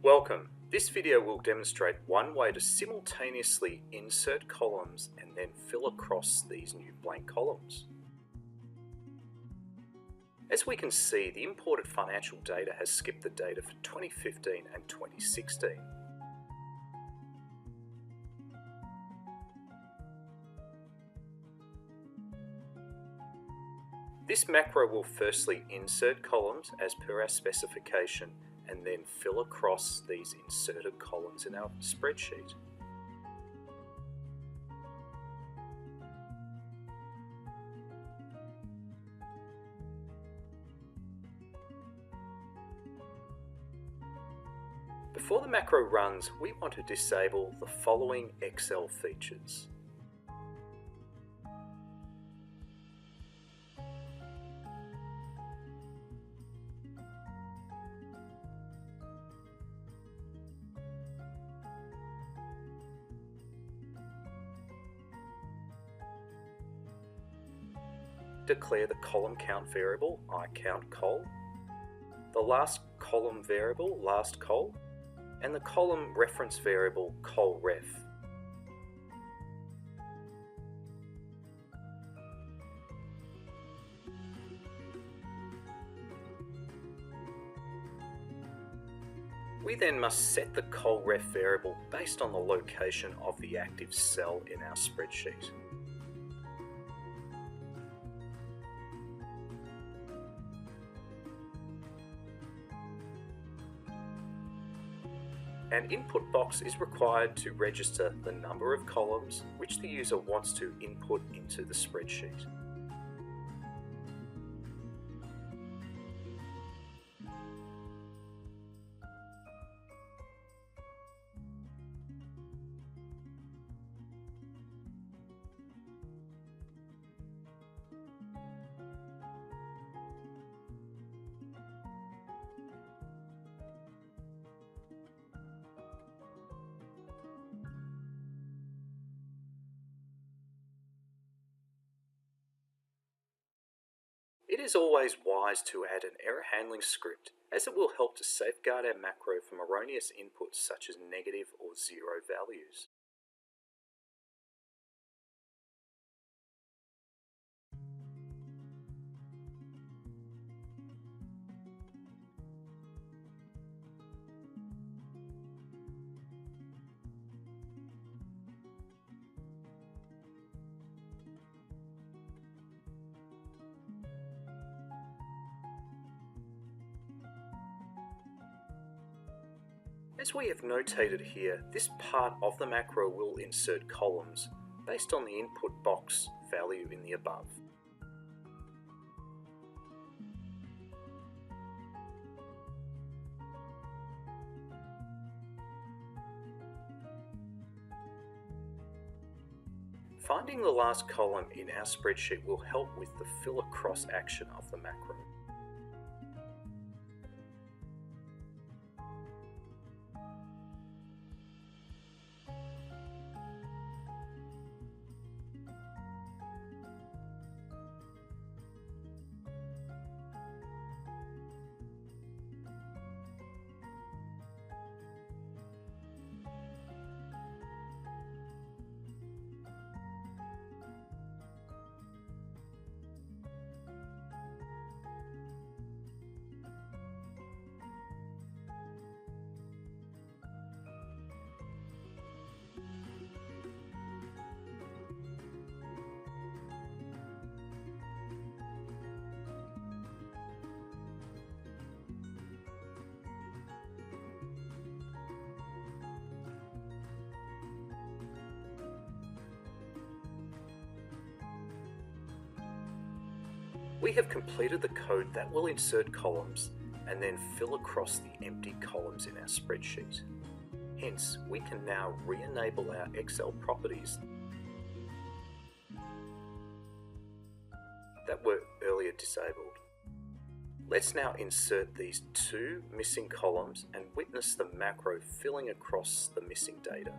Welcome. This video will demonstrate one way to simultaneously insert columns and then fill across these new blank columns. As we can see, the imported financial data has skipped the data for 2015 and 2016. This macro will firstly insert columns as per our specification and then fill across these inserted columns in our spreadsheet. Before the macro runs, we want to disable the following Excel features. Declare the column count variable iCountCol, the last column variable lastCol, and the column reference variable colref. We then must set the colref variable based on the location of the active cell in our spreadsheet. An input box is required to register the number of columns which the user wants to input into the spreadsheet. It is always wise to add an error handling script, as it will help to safeguard our macro from erroneous inputs such as negative or zero values. As we have notated here, this part of the macro will insert columns based on the input box value in the above. Finding the last column in our spreadsheet will help with the fill across action of the macro. We have completed the code that will insert columns and then fill across the empty columns in our spreadsheet. Hence, we can now re-enable our Excel properties that were earlier disabled. Let's now insert these two missing columns and witness the macro filling across the missing data.